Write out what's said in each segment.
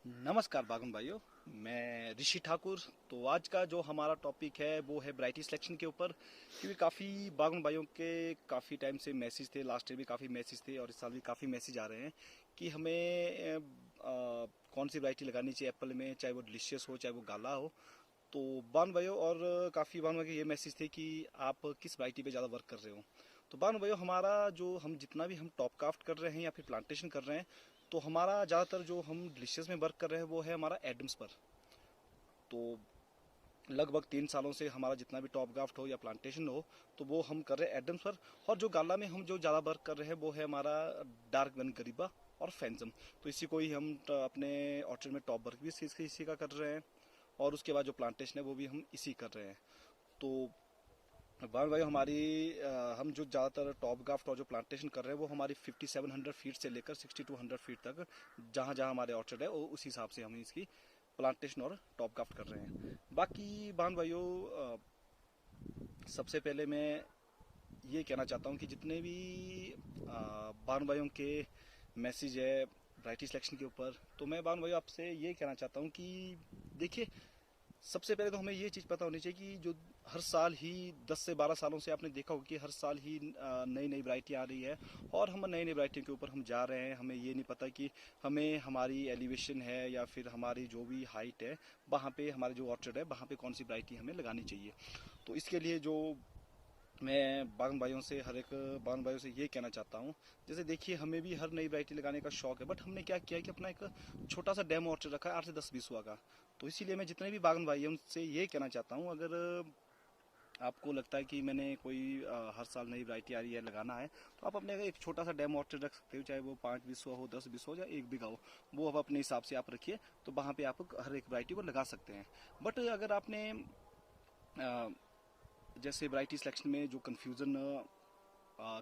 नमस्कार बागन भाइयों। मैं ऋषि ठाकुर। तो आज का जो हमारा टॉपिक है वो है वैरायटी सिलेक्शन के ऊपर, क्योंकि काफ़ी बागन भाइयों के काफ़ी टाइम से मैसेज थे। लास्ट ईयर भी काफ़ी मैसेज थे और इस साल भी काफ़ी मैसेज आ रहे हैं कि हमें कौन सी वैरायटी लगानी चाहिए एप्पल में, चाहे वो डिलीशियस हो चाहे वो गाला हो। तो बागन भाइयों और काफ़ी बागन भाइयों के ये मैसेज थे कि आप किस वैरायटी पे ज़्यादा वर्क कर रहे हो। तो बागन भाइयों, हमारा जो हम जितना भी हम टॉप काफ्ट कर रहे हैं या फिर प्लांटेशन कर रहे हैं, तो हमारा ज़्यादातर जो हम डिलीशियस में वर्क कर रहे हैं वो है हमारा एडम्स पर। तो लगभग 3 सालों से हमारा जितना भी टॉप ग्राफ्ट हो या प्लांटेशन हो, तो वो हम कर रहे हैं एडम्स पर। और जो गाला में हम जो ज़्यादा वर्क कर रहे हैं वो है हमारा डार्क वन गरीबा और फैंजम। तो इसी को ही हम अपने ऑर्चर्ड में टॉप वर्क भी इसी का कर रहे हैं, और उसके बाद जो प्लांटेशन है वो भी हम इसी कर रहे हैं। तो बावन भाई हमारी हम जो ज़्यादातर टॉप ग्राफ्ट और जो प्लांटेशन कर रहे हैं वो हमारी 5700 फीट से लेकर 6200 फीट तक जहाँ जहाँ हमारे ऑर्चर्ड है वो उस हिसाब से हम इसकी प्लांटेशन और टॉप ग्राफ्ट कर रहे हैं। बाकी बावन भाइयों, सबसे पहले मैं ये कहना चाहता हूँ कि जितने भी बावन भाइयों के मैसेज है वैरायटी सिलेक्शन के ऊपर, तो मैं बावन भाइयों आपसे ये कहना चाहता हूँ कि देखिए, सबसे पहले तो हमें ये चीज़ पता होनी चाहिए कि जो हर साल ही 10 से 12 सालों से आपने देखा होगा कि हर साल ही नई नई वैरायटी आ रही है, और हम नई नई वैरायटियों के ऊपर हम जा रहे हैं। हमें ये नहीं पता कि हमें हमारी एलिवेशन है या फिर हमारी जो भी हाइट है, वहाँ पे हमारे जो ऑर्चर्ड है वहाँ पे कौन सी वैरायटी हमें लगानी चाहिए। तो इसके लिए जो मैं बागन भाइयों से हर एक बागन भाइयों से ये कहना चाहता हूँ, जैसे देखिए हमें भी हर नई वैरायटी लगाने का शौक है, बट हमने क्या किया है कि अपना एक छोटा सा डेमो ऑर्चर्ड रखा है 8 से 10 बीसवा का। तो इसीलिए मैं जितने भी बागन भाई हैं उनसे ये कहना चाहता हूँ, अगर आपको लगता है कि मैंने कोई हर साल नई वैरायटी आ रही है लगाना है, तो आप अपने एक छोटा सा डेमो ऑर्चर्ड रख सकते हो, चाहे वो 5 बीसवा हो, 10 बीसवा हो या 1 बीघा हो। वो आप अपने हिसाब से आप रखिए, तो वहाँ पे आप हर एक वैरायटी को लगा सकते हैं। बट अगर आपने जैसे वैरायटी सिलेक्शन में जो कन्फ्यूज़न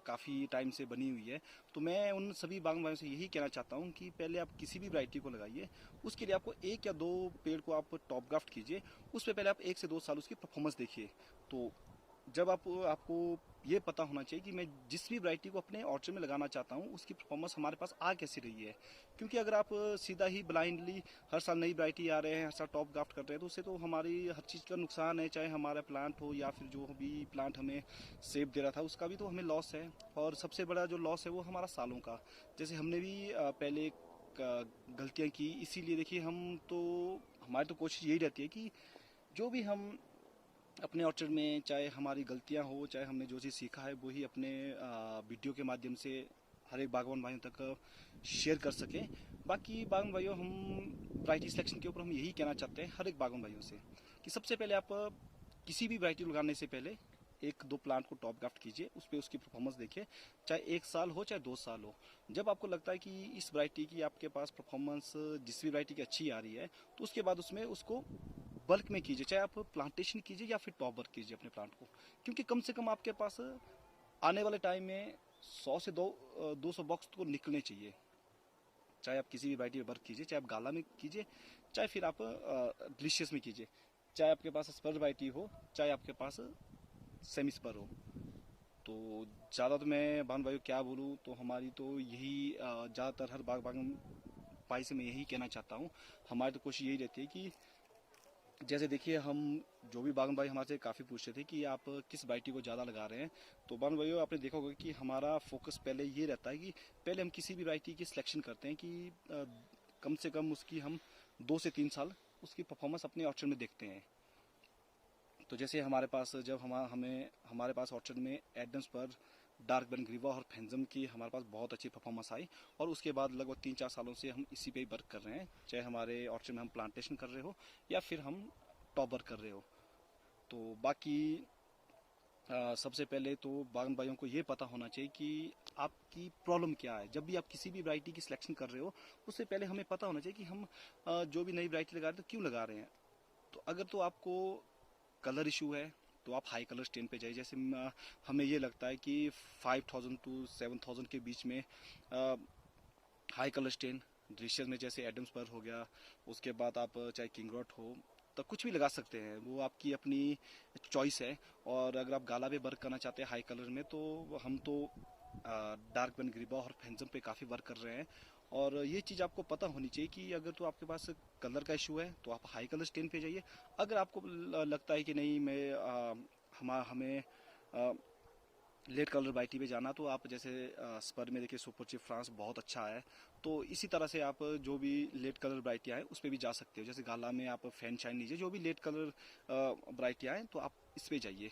काफ़ी टाइम से बनी हुई है, तो मैं उन सभी बागवान भाइयों से यही कहना चाहता हूँ कि पहले आप किसी भी वैरायटी को लगाइए, उसके लिए आपको एक या दो पेड़ को आप टॉप ग्राफ्ट कीजिए। उस पर पहले आप 1 से 2 साल उसकी परफॉर्मेंस देखिए। तो जब आप आपको ये पता होना चाहिए कि मैं जिस भी वैरायटी को अपने ऑर्चर्ड में लगाना चाहता हूँ उसकी परफॉर्मेंस हमारे पास आ कैसी रही है। क्योंकि अगर आप सीधा ही ब्लाइंडली हर साल नई वैरायटी आ रहे हैं, हर साल टॉप ग्राफ्ट कर रहे हैं, तो उससे तो हमारी हर चीज़ का नुकसान है, चाहे हमारा प्लांट हो या फिर जो भी प्लांट हमें सेव दे रहा था उसका भी तो हमें लॉस है। और सबसे बड़ा जो लॉस है वो हमारा सालों का। जैसे हमने भी पहले गलतियाँ की, इसीलिए देखिए हम तो हमारी तो कोशिश यही रहती है कि जो भी हम अपने ऑर्चर्ड में, चाहे हमारी गलतियां हो चाहे हमने जो चीज़ सीखा है, वही अपने वीडियो के माध्यम से हर एक बागवान भाइयों तक शेयर कर सकें। बाकी बागवान भाइयों, हम वैरायटी सिलेक्शन के ऊपर हम यही कहना चाहते हैं हर एक बागवान भाइयों से कि सबसे पहले आप किसी भी वैरायटी लगाने से पहले एक दो प्लांट को टॉप ग्राफ्ट कीजिए, उस पर उसकी परफॉर्मेंस देखिए, चाहे 1 साल हो चाहे 2 साल हो। जब आपको लगता है कि इस वैरायटी की आपके पास परफॉर्मेंस जिस भी वैरायटी की अच्छी आ रही है, तो उसके बाद उसमें उसको बल्क में कीजिए, चाहे आप प्लांटेशन कीजिए या फिर टॉप वर्क कीजिए अपने प्लांट को। क्योंकि कम से कम आपके पास आने वाले टाइम में 100 से 200 बॉक्स को निकलने चाहिए। चाहे आप किसी भी वैरायटी में वर्क कीजिए, चाहे आप गाला में कीजिए, चाहे फिर आप डिलीशियस में कीजिए, चाहे आपके पास स्पर वैरायटी हो चाहे आपके पास सेमी स्पर हो। तो ज़्यादा तो मैं भान भाई क्या बोलूँ, तो हमारी तो यही ज़्यादातर हर बागवान भाई से मैं यही कहना चाहता हूँ। हमारी तो कोशिश यही रहती है कि जैसे देखिए, हम जो भी बागन भाई हमारे से काफ़ी पूछ रहे थे कि आप किस वैरायटी को ज़्यादा लगा रहे हैं, तो बागन भाइयों आपने देखा होगा कि हमारा फोकस पहले ये रहता है कि पहले हम किसी भी वैरायटी की सिलेक्शन करते हैं कि कम से कम उसकी हम 2 से 3 साल उसकी परफॉर्मेंस अपने ऑर्चर्ड में देखते हैं। तो जैसे हमारे पास जब हमें हमारे पास ऑर्चर्ड में एडम्स पर डार्क बन ग्रीवा और फेंजम की हमारे पास बहुत अच्छी परफॉर्मेंस आई, और उसके बाद लगभग 3-4 सालों से हम इसी पे ही वर्क कर रहे हैं, चाहे हमारे ऑर्चर्ड में हम प्लांटेशन कर रहे हो या फिर हम टॉप वर्क कर रहे हो। तो बाकी सबसे पहले तो बागन भाइयों को ये पता होना चाहिए कि आपकी प्रॉब्लम क्या है। जब भी आप किसी भी वैरायटी की सिलेक्शन कर रहे हो, उससे पहले हमें पता होना चाहिए कि हम जो भी नई वैरायटी लगा रहे हैं तो क्यों लगा रहे हैं। तो अगर तो आपको कलर इशू है, तो आप हाई कलर स्टेन पे जाइए। जैसे हमें ये लगता है कि 5000 to 7000 के बीच में हाई कलर स्टेन डिलीशियस में जैसे एडम्स पर हो गया, उसके बाद आप चाहे किंग रॉट हो, तो कुछ भी लगा सकते हैं, वो आपकी अपनी चॉइस है। और अगर आप गाला पे वर्क करना चाहते हैं हाई कलर में, तो हम तो डार्क बन ग्रीबा और फेंजम पे काफ़ी वर्क कर रहे हैं। और ये चीज़ आपको पता होनी चाहिए कि अगर तो आपके पास कलर का इशू है तो आप हाई कलर स्टेन पे जाइए। अगर आपको लगता है कि नहीं मैं हमें लेट कलर वाइटी पे जाना, तो आप जैसे स्पर में देखिए सुपर चिप फ्रांस बहुत अच्छा है। तो इसी तरह से आप जो भी लेट कलर ब्राइटियाँ हैं उस पर भी जा सकते हो। जैसे गाला में आप फैन शाइन लीजिए, जो भी लेट कलर ब्राइटियाँ हैं तो आप इस पे जाइए।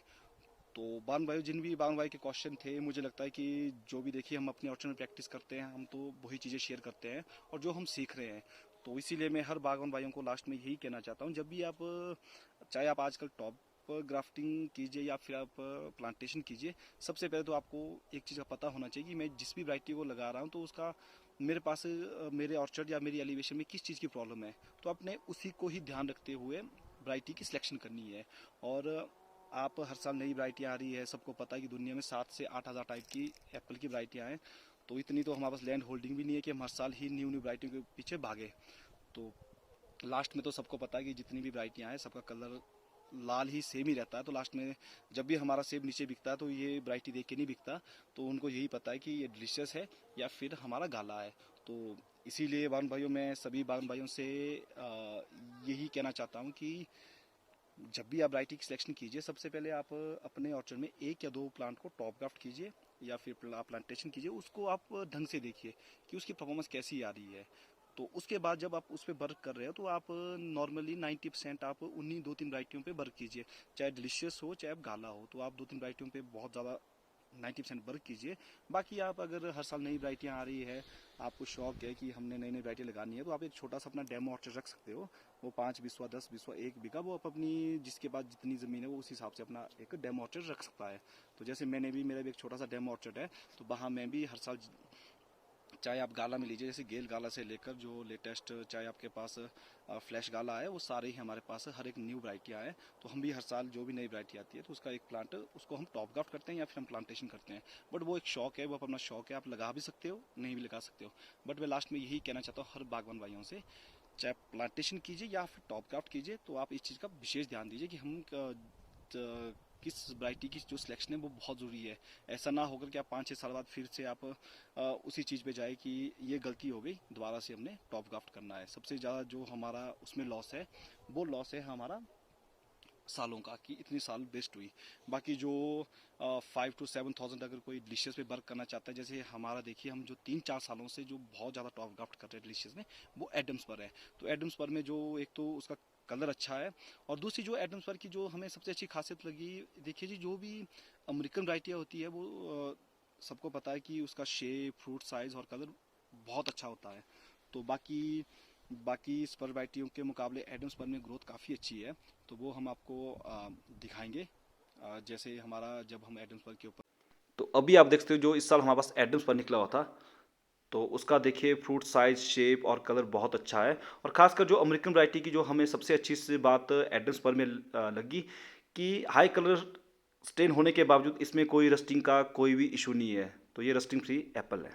तो बान भाई जिन भी बान भाई के क्वेश्चन थे, मुझे लगता है कि जो भी देखिए हम अपने ऑर्चर्ड में प्रैक्टिस करते हैं, हम तो वही चीज़ें शेयर करते हैं और जो हम सीख रहे हैं। तो इसीलिए मैं हर बागवान भाइयों को लास्ट में यही कहना चाहता हूँ, जब भी आप चाहे आप आजकल टॉप ग्राफ्टिंग कीजिए या फिर आप प्लांटेशन कीजिए, सबसे पहले तो आपको एक चीज़ का पता होना चाहिए कि मैं जिस भी वैरायटी को लगा रहा हूँ तो उसका मेरे पास मेरे ऑर्चर्ड या मेरी एलिवेशन में किस चीज़ की प्रॉब्लम है। तो आपने उसी को ही ध्यान रखते हुए वैरायटी की सिलेक्शन करनी है। और आप हर साल नई वैरायटियाँ आ रही है, सबको पता है कि दुनिया में 7 से 8 हज़ार टाइप की एप्पल की वैरायटियाँ हैं। तो इतनी तो हमारे पास लैंड होल्डिंग भी नहीं है कि हम हर साल ही न्यू न्यू वैरायटियों के पीछे भागे। तो लास्ट में तो सबको पता है कि जितनी भी वैरायटियाँ हैं सबका कलर लाल ही सेम ही रहता है। तो लास्ट में जब भी हमारा सेब नीचे बिकता है तो ये वैरायटी देख के नहीं बिकता, तो उनको यही पता है कि ये डिलीशियस है या फिर हमारा गाला है। तो इसीलिए बागवान भाइयों, मैं सभी बागवान भाइयों से यही कहना चाहता हूँ कि जब भी आप वैरायटी की सिलेक्शन कीजिए, सबसे पहले आप अपने ऑर्चर्ड में 1 या 2 प्लांट को टॉप ग्राफ्ट कीजिए या फिर प्लांटेशन कीजिए। उसको आप ढंग से देखिए कि उसकी परफॉर्मेंस कैसी आ रही है। तो उसके बाद जब आप उस पर वर्क कर रहे हो तो आप नॉर्मली 90% आप उन्हीं 2-3 वैरायटियों पे वर्क कीजिए। चाहे डिलीशियस हो चाहे आप गाला हो, तो आप 2-3 वैरायटियों पे बहुत ज़्यादा 90% वर्क कीजिए। बाकी आप अगर हर साल नई वैरायटियाँ आ रही है, आपको शौक है कि हमने नई नई वैरायटी लगानी है, तो आप एक छोटा सा अपना डेमो ऑर्चर्ड रख सकते हो। वो 5 बिस्वा 10 बिस्वा 1 बीघा, वो आप अपनी जिसके पास जितनी ज़मीन है वो उस हिसाब से अपना एक डेमो ऑर्चर्ड रख सकता है। तो जैसे मैंने भी, मेरा भी एक छोटा सा डेमो ऑर्चर्ड है, तो वहाँ मैं भी हर साल चाहे आप गाला में लीजिए, जैसे गेल गाला से लेकर जो लेटेस्ट, चाहे आपके पास फ्लैश गाला है, वो सारे ही हमारे पास हर एक न्यू वैरायटियाँ हैं। तो हम भी हर साल जो भी नई वैरायटी आती है तो उसका एक प्लांट, उसको हम टॉप ग्राफ्ट करते हैं या फिर हम प्लांटेशन करते हैं। बट वो एक शौक है, वो अपना शौक है, आप लगा भी सकते हो नहीं भी लगा सकते हो। बट मैं लास्ट में यही कहना चाहता हूँ हर बागवान भाइयों से, चाहे प्लांटेशन कीजिए या फिर टॉप ग्राफ्ट कीजिए, तो आप इस चीज़ का विशेष ध्यान दीजिए कि हम किस वैरायटी की जो सिलेक्शन है वो बहुत ज़रूरी है। ऐसा ना होकर कि आप 5-6 साल बाद फिर से आप उसी चीज़ पे जाए कि ये गलती हो गई, दोबारा से हमने टॉप ग्राफ्ट करना है। सबसे ज़्यादा जो हमारा उसमें लॉस है, वो लॉस है हमारा सालों का, कि इतनी साल वेस्ट हुई। बाकी जो 5 to 7 thousand अगर कोई डिलीशियस पे वर्क करना चाहता है, जैसे हमारा देखिए, हम जो 3-4 सालों से जो बहुत ज़्यादा टॉप ग्राफ्ट कर रहे हैं डिलीशियस में, वो एडम्स पर है। तो एडम्स पर में जो एक तो उसका कलर अच्छा है, और दूसरी जो एडम्स पर की जो हमें सबसे अच्छी खासियत लगी, देखिए जी, जो भी अमेरिकन वैरायटियाँ होती है वो सबको पता है कि उसका शेप, फ्रूट साइज़ और कलर बहुत अच्छा होता है। तो बाकी बाकी स्पर वैरायटियों के मुकाबले एडम्स पर में ग्रोथ काफ़ी अच्छी है। तो वो हम आपको दिखाएंगे जैसे हमारा, जब हम एडम्स पर के ऊपर। तो अभी आप देख सकते हो जो इस साल हमारे पास एडम्स पर निकला हुआ था, तो उसका देखिए फ्रूट साइज, शेप और कलर बहुत अच्छा है। और खासकर जो अमेरिकन वैरायटी की जो हमें सबसे अच्छी सी बात एडम्स पर में लगी, कि हाई कलर स्टेन होने के बावजूद इसमें कोई रस्टिंग का कोई भी इशू नहीं है। तो ये रस्टिंग फ्री एप्पल है।